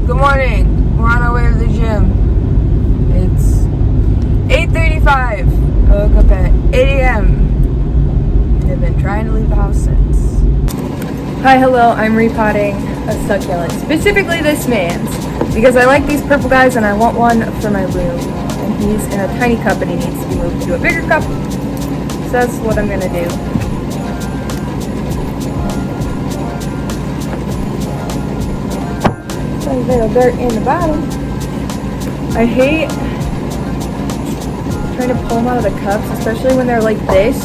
Good morning. We're on our way to the gym. It's 8:35. I woke up at 8 a.m. and I've been trying to leave the house since. Hi, hello. I'm repotting a succulent, specifically this man's, because I like these purple guys and I want one for my room. And he's in a tiny cup and he needs to be moved to a bigger cup. So that's what I'm gonna do. A little dirt in the bottom. I hate trying to pull them out of the cups, especially when they're like this.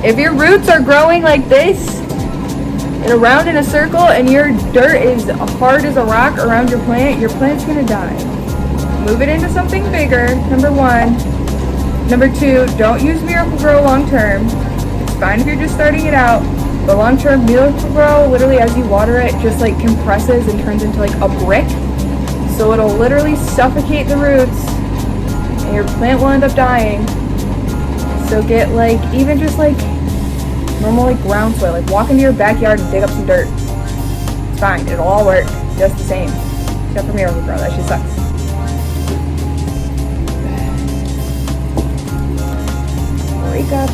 If your roots are growing like this and around in a circle and your dirt is hard as a rock around your plant's gonna die. Move it into something bigger, number one. Number two, don't use Miracle-Gro long term. It's fine if you're just starting it out. But long-term Miracle-Gro, literally as you water it, just like compresses and turns into like a brick. So it'll literally suffocate the roots and your plant will end up dying. So get like, even just like normal like ground soil, like walk into your backyard and dig up some dirt. It's fine, it'll all work just the same. Except for Miracle-Gro, that shit sucks. Wake up.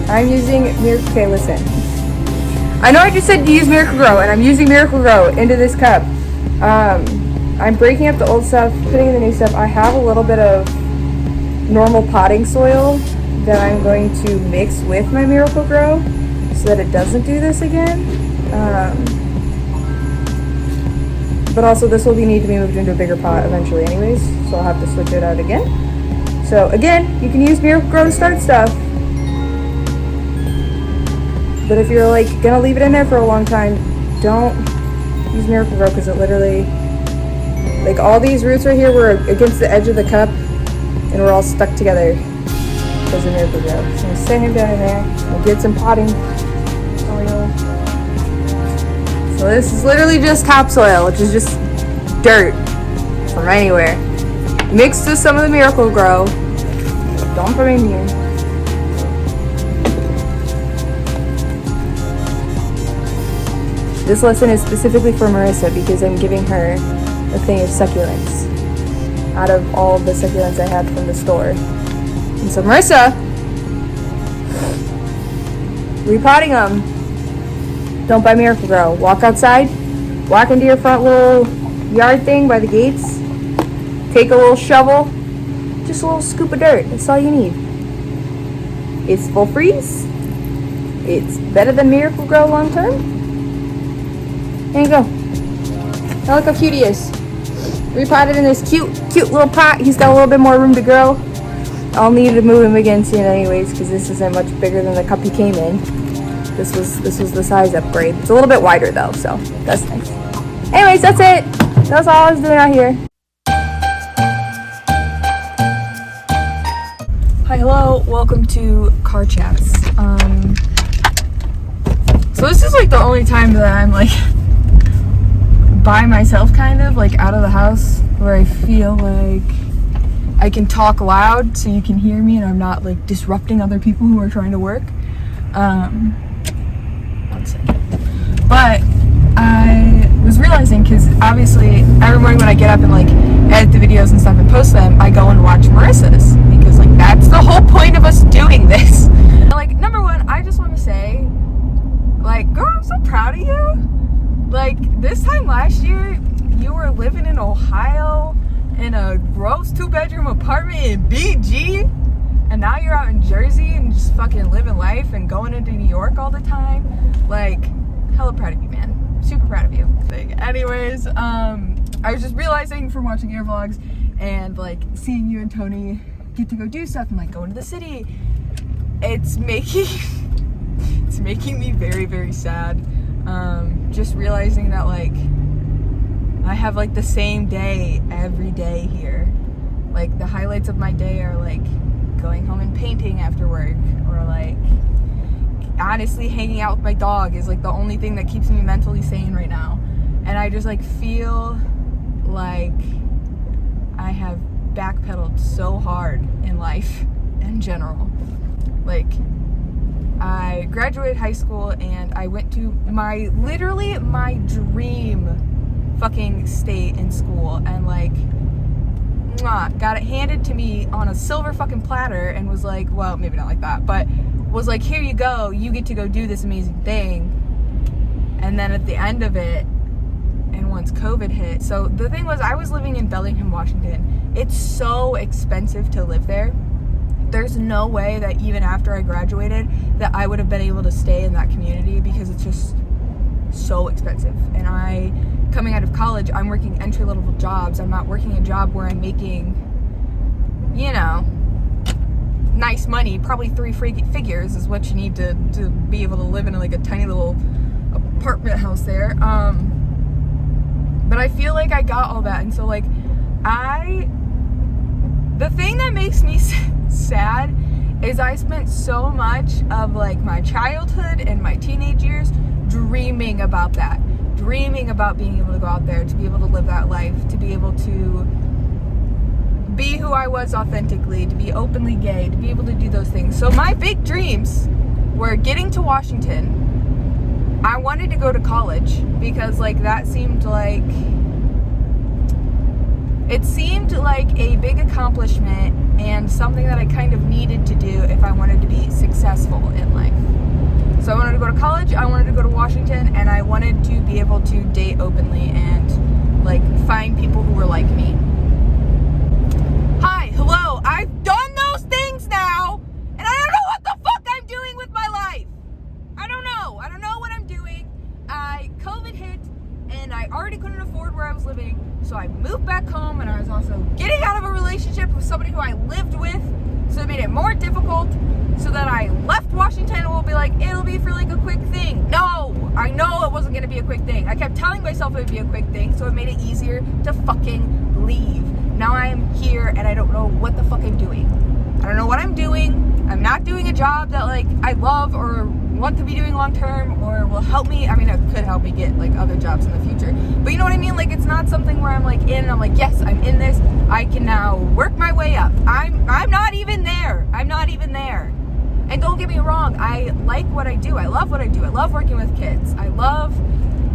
I'm using okay, listen. I know I just said to use Miracle-Gro, and I'm using Miracle-Gro into this cup. I'm breaking up the old stuff, putting in the new stuff. I have a little bit of normal potting soil that I'm going to mix with my Miracle-Gro so that it doesn't do this again. But also this will need to be moved into a bigger pot eventually anyways, so I'll have to switch it out again. So again, you can use Miracle-Gro to start stuff. But if you're like gonna leave it in there for a long time, don't use Miracle-Gro because it literally, like all these roots right here were against the edge of the cup and we're all stuck together because of Miracle-Gro. So I'm gonna set him down in there. We'll get some potting soil. So this is literally just topsoil, which is just dirt from anywhere. Mixed with some of the Miracle-Gro. Dump them in here. This lesson is specifically for Marissa because I'm giving her a thing of succulents out of all the succulents I had from the store. And so Marissa, repotting them. Don't buy Miracle-Gro. Walk outside, walk into your front little yard thing by the gates, take a little shovel, just a little scoop of dirt. That's all you need. It's full freeze. It's better than Miracle-Gro long term. There you go. Now look how cute he is. Repotted in this cute little pot. He's got a little bit more room to grow. I'll need to move him again soon anyways because this isn't much bigger than the cup he came in. This was the size upgrade. It's a little bit wider though, so that's nice. Anyways, that's it. That's all I was doing out here. Hi, hello. Welcome to Car Chats. So this is like the only time that I'm like by myself, kind of like out of the house, where I feel like I can talk loud so you can hear me and I'm not like disrupting other people who are trying to work. One second. But I was realizing, because obviously every morning when I get up and like edit the videos and stuff and post them, I go and watch Marissa's, because like that's the whole point of us doing this. And, like, number one, I just want to say, like, girl, I'm so proud of you. Like, this time last year, you were living in Ohio in a gross 2-bedroom apartment in BG, and now you're out in Jersey and just fucking living life and going into New York all the time. Like, hella proud of you, man. Super proud of you. Anyways, I was just realizing from watching your vlogs and like seeing you and Tony get to go do stuff and like go into the city, it's making me very, very sad. Just realizing that like I have like the same day every day here. Like the highlights of my day are like going home and painting after work, or like honestly hanging out with my dog is like the only thing that keeps me mentally sane right now. And I just like feel like I have backpedaled so hard in life in general. Like I graduated high school and I went to literally my dream fucking state in school, and like, got it handed to me on a silver fucking platter and was like, well, maybe not like that, but was like, here you go, you get to go do this amazing thing. And then at the end of it, and once COVID hit, so the thing was, I was living in Bellingham, Washington. It's so expensive to live there. There's no way that even after I graduated that I would have been able to stay in that community, because it's just so expensive. And coming out of college, I'm working entry-level jobs. I'm not working a job where I'm making, you know, nice money. Probably 3 figures is what you need to be able to live in like a tiny little apartment house there. But I feel like I got all that, and so like the thing that makes me sad is I spent so much of like my childhood and my teenage years dreaming about that, dreaming about being able to go out there, to be able to live that life, to be able to be who I was authentically, to be openly gay, to be able to do those things. So my big dreams were getting to Washington. I wanted to go to college because like that seemed like a big accomplishment and something that I kind of needed to do if I wanted to be successful in life. So I wanted to go to college, I wanted to go to Washington, and I wanted to be able to date openly and like find people who were like me. Hi, hello, I've done those things now, and I don't know what the fuck I'm doing with my life. I don't know what I'm doing. COVID hit, and I already couldn't afford where I was living, so I moved back home, and I was also getting out of a relationship with somebody who I lived with, so it made it more difficult, so that I left Washington and will be like, it'll be for like a quick thing. No, I know it wasn't gonna be a quick thing. I kept telling myself it would be a quick thing, so it made it easier to fucking leave. Now I am here, and I don't know what the fuck I'm doing. I don't know what I'm doing. I'm not doing a job that like I love or want to be doing long term or will help me. I mean, it could help me get like other jobs in the future, but you know what I mean? Like, it's not something where I'm like in and I'm like, yes, I'm in this, I can now work my way up. I'm not even there. I'm not even there. And don't get me wrong, I like what I do. I love what I do. I love working with kids. I love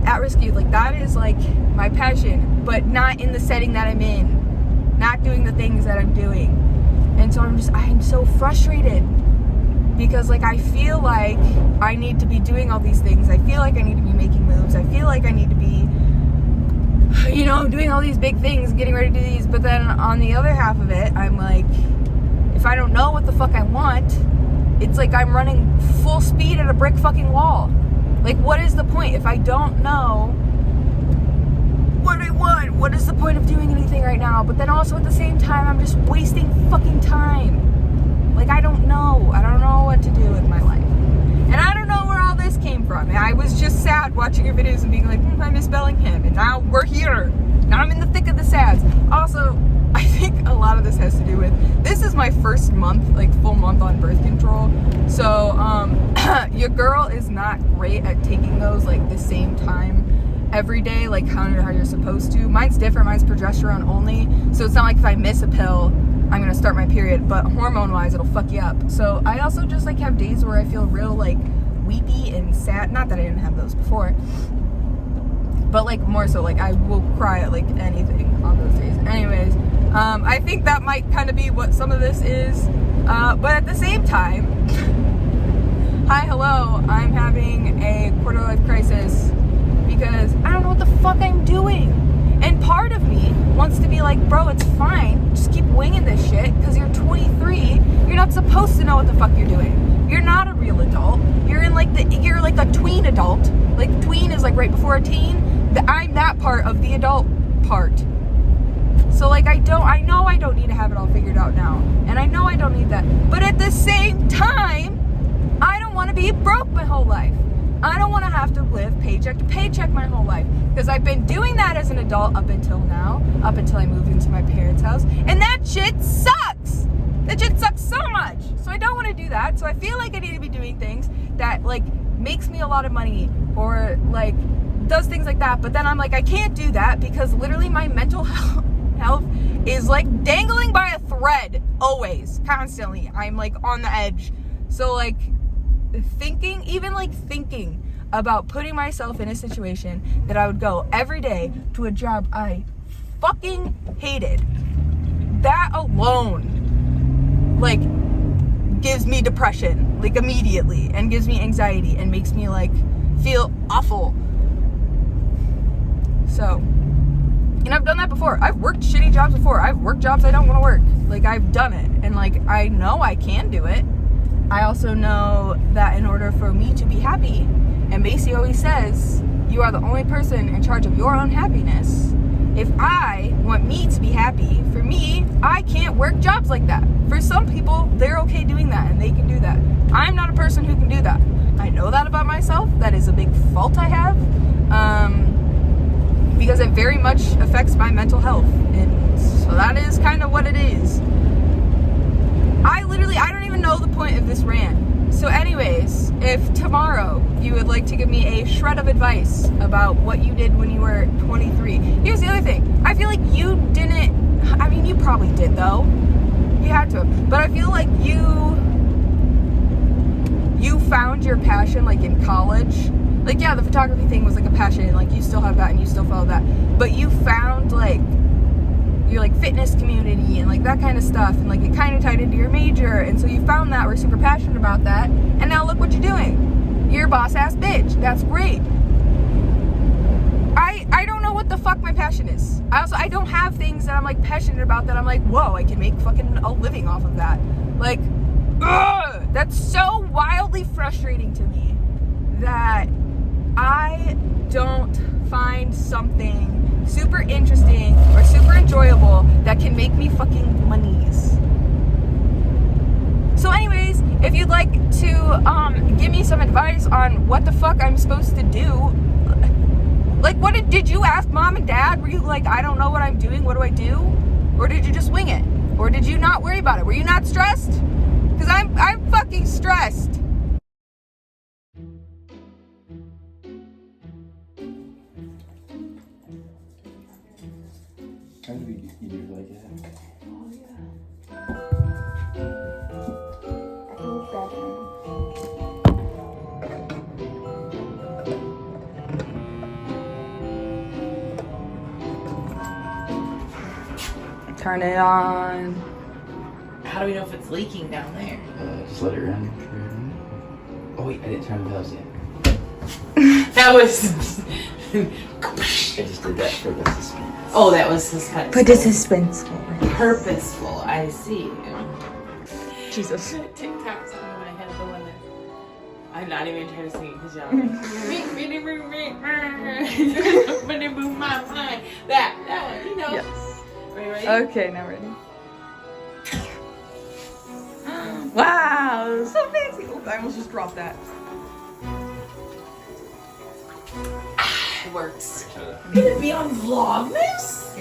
at-risk youth. Like, that is like my passion, but not in the setting that I'm in, not doing the things that I'm doing. And so I'm so frustrated, because like I feel like I need to be doing all these things. I feel like I need to be making moves. I feel like I need to be, you know, doing all these big things, getting ready to do these. But then on the other half of it, I'm like, if I don't know what the fuck I want, it's like I'm running full speed at a brick fucking wall. Like, what is the point if I don't know what I want? What is the point of doing anything right now? But then also at the same time, I'm just wasting fucking time. Like, I don't know what to do with my life. And I don't know where all this came from. And I was just sad watching your videos and being like, I miss Bellingham, and now we're here. Now I'm in the thick of the sads. Also, I think a lot of this has to do with, this is my first month, like full month on birth control. So, your girl is not great at taking those like the same time every day, like how you're supposed to. Mine's different, mine's progesterone only. So it's not like if I miss a pill, I'm gonna start my period, but hormone-wise, it'll fuck you up. So I also just like have days where I feel real like weepy and sad. Not that I didn't have those before, but like more so like I will cry at like anything on those days. Anyways, I think that might kind of be what some of this is. But at the same time, hi, hello, I'm having a quarter-life crisis because I don't know what the fuck I'm doing. And part of me wants to be like, bro, it's fine. Just keep winging this shit because you're 23. You're not supposed to know what the fuck you're doing. You're not a real adult. You're like a tween adult. Like, tween is like right before a teen. I'm that part of the adult part. So like, I know I don't need to have it all figured out now. And I know I don't need that. But at the same time, I don't want to be broke my whole life. I don't want to have to live paycheck to paycheck my whole life, because I've been doing that as an adult up until now, up until I moved into my parents' house, and that shit sucks. That shit sucks so much. So I don't want to do that. So I feel like I need to be doing things that like makes me a lot of money or like does things like that. But then I'm like, I can't do that because literally my mental health is like dangling by a thread always, constantly. I'm like on the edge. So like, thinking, even like thinking about putting myself in a situation that I would go every day to a job I fucking hated, that alone, like, gives me depression, like, immediately, and gives me anxiety, and makes me, like, feel awful. So, and I've done that before. I've worked shitty jobs before. I've worked jobs I don't want to work. Like, I've done it, and, like, I know I can do it. I also know that in order for me to be happy, and Macy always says, you are the only person in charge of your own happiness. If I want me to be happy, for me, I can't work jobs like that. For some people, they're okay doing that, and they can do that. I'm not a person who can do that. I know that about myself. That is a big fault I have, because it very much affects my mental health. And so that is kind of what it is. I don't even know the point of this rant. So anyways, if tomorrow you would like to give me a shred of advice about what you did when you were 23. Here's the other thing. I feel like you didn't, I mean, you probably did though. You had to have. But I feel like you found your passion like in college. Like, yeah, the photography thing was like a passion, and like you still have that and you still follow that. But you found like your like fitness community and like that kind of stuff, and like it kind of tied into your major, and so you found that, we're super passionate about that, and now look what you're doing. You're a boss ass bitch. That's great. I don't know what the fuck my passion is. I don't have things that I'm like passionate about that I'm like, whoa, I can make fucking a living off of that. Like, ugh, that's so wildly frustrating to me that I don't find something super interesting or super enjoyable that can make me fucking monies. So anyways, if you'd like to give me some advice on what the fuck I'm supposed to do, like, what did you ask mom and dad? Were you like, I don't know what I'm doing, what do I do? Or did you just wing it? Or did you not worry about it? Were you not stressed? Because I'm fucking stressed. How do you do like that? Oh yeah. I hope that turn it on. How do we know if it's leaking down there? Just let it run. Oh wait, I didn't turn the bells yet. That was. I just did that for the suspense. Oh, that was suspenseful. Put the suspense forward. Purposeful. I see. Jesus. TikTok's in my head, the one that I'm not even trying to sing it because y'all like that one, you know. Yes. Are you ready? Okay, now ready. Wow, so fancy. Oh, I almost just dropped that. It works. Can it be on Vlogmas?